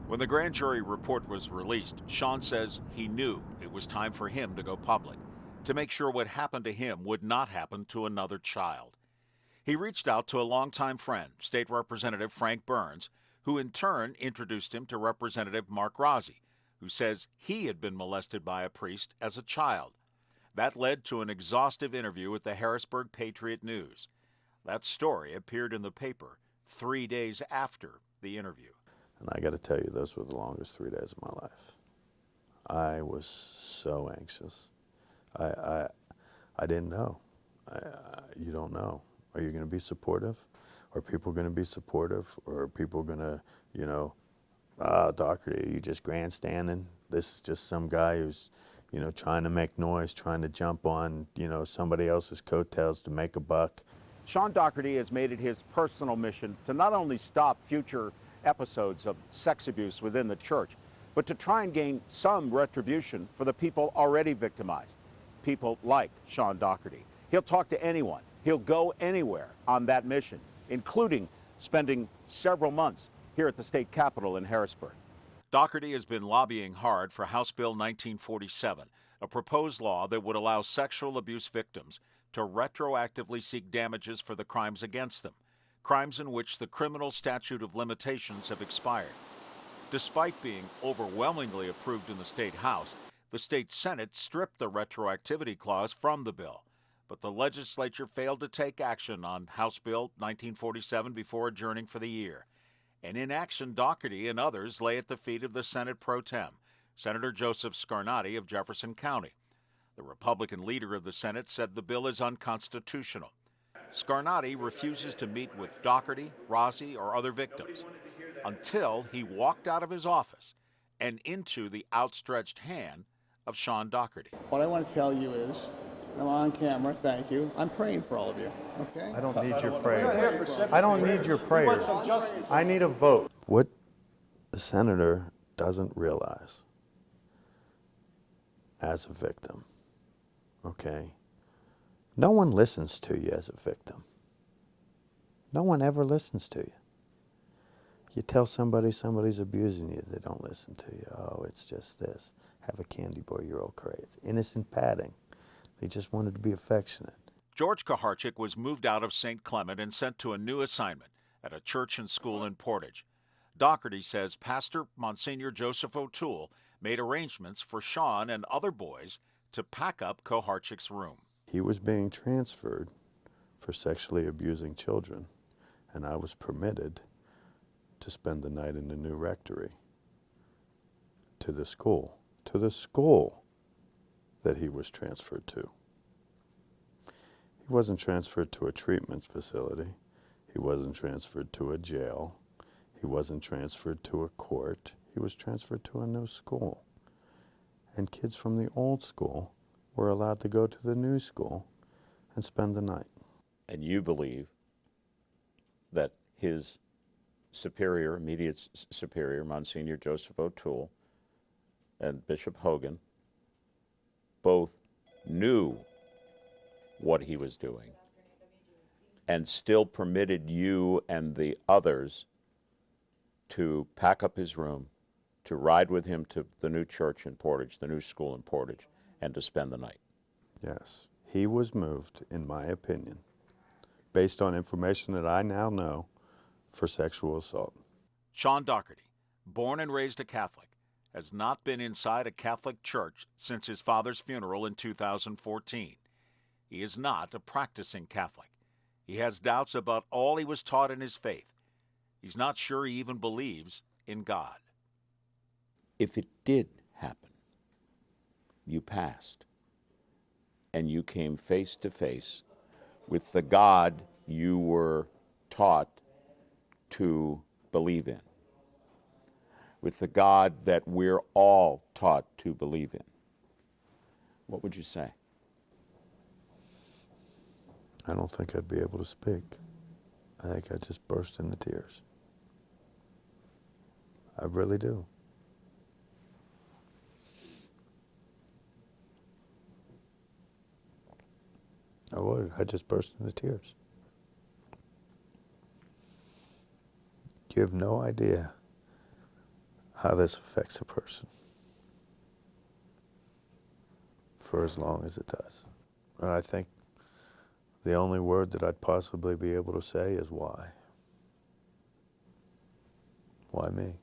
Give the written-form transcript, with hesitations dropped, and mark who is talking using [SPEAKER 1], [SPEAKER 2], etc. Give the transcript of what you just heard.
[SPEAKER 1] When the grand jury report was released, Shaun says he knew it was time for him to go public, to make sure what happened to him would not happen to another child. He reached out to a longtime friend, State Representative Frank Burns, who in turn introduced him to Representative Mark Rossi, who says he had been molested by a priest as a child. That led to an exhaustive interview with the Harrisburg Patriot News. That story appeared in the paper 3 days after the interview.
[SPEAKER 2] And I got to tell you, those were the longest 3 days of my life. I was so anxious. I didn't know. You don't know. Are you going to be supportive? Are people going to be supportive? Or are people going to, Dougherty, are you just grandstanding? This is just some guy who's, trying to make noise, trying to jump on, somebody else's coattails to make a buck.
[SPEAKER 1] Shaun Dougherty has made it his personal mission to not only stop future episodes of sex abuse within the church, but to try and gain some retribution for the people already victimized, people like Shaun Dougherty. He'll talk to anyone. He'll go anywhere on that mission, including spending several months here at the state capitol in Harrisburg. Dougherty has been lobbying hard for House Bill 1947, a proposed law that would allow sexual abuse victims to retroactively seek damages for the crimes against them, crimes in which the criminal statute of limitations have expired. Despite being overwhelmingly approved in the state House, the state Senate stripped the retroactivity clause from the bill. But the legislature failed to take action on House Bill 1947 before adjourning for the year. And in action, Dougherty and others lay at the feet of the Senate pro tem, Senator Joseph Scarnati of Jefferson County. The Republican leader of the Senate said the bill is unconstitutional. Scarnati refuses to meet with Dougherty, Rossi, or other victims until he walked out of his office and into the outstretched hand of Shaun Dougherty.
[SPEAKER 3] What I want to tell you is, I'm on camera, thank you. I'm praying for all of you, okay?
[SPEAKER 2] I don't need your prayer. I don't need your prayer. I need a vote. What the senator doesn't realize as a victim, okay? No one listens to you as a victim. No one ever listens to you. You tell somebody somebody's abusing you, they don't listen to you. Oh, it's just this. Have a candy bar, you're okay. It's innocent padding. They just wanted to be affectionate.
[SPEAKER 1] George Koharchik was moved out of St. Clement and sent to a new assignment at a church and school in Portage. Dougherty says Pastor Monsignor Joseph O'Toole made arrangements for Shaun and other boys to pack up Koharchik's room.
[SPEAKER 2] He was being transferred for sexually abusing children, and I was permitted to spend the night in the new rectory to the school that he was transferred to. He wasn't transferred to a treatment facility. He wasn't transferred to a jail. He wasn't transferred to a court. He was transferred to a new school. And kids from the old school were allowed to go to the new school and spend the night.
[SPEAKER 4] And you believe that his superior, immediate superior, Monsignor Joseph O'Toole and Bishop Hogan, both knew what he was doing and still permitted you and the others to pack up his room, to ride with him to the new church in Portage, the new school in Portage, and to spend the night.
[SPEAKER 2] Yes, he was moved, in my opinion, based on information that I now know, for sexual assault.
[SPEAKER 1] Shaun Dougherty, born and raised a Catholic, has not been inside a Catholic church since his father's funeral in 2014. He is not a practicing Catholic. He has doubts about all he was taught in his faith. He's not sure he even believes in God.
[SPEAKER 4] If it did happen, you passed, and you came face to face with the God you were taught to believe in, with the God that we're all taught to believe in. What would you say?
[SPEAKER 2] I don't think I'd be able to speak. I think I'd just burst into tears. I really do. I would. I'd just burst into tears. You have no idea how this affects a person for as long as it does. And I think the only word that I'd possibly be able to say is why. Why me?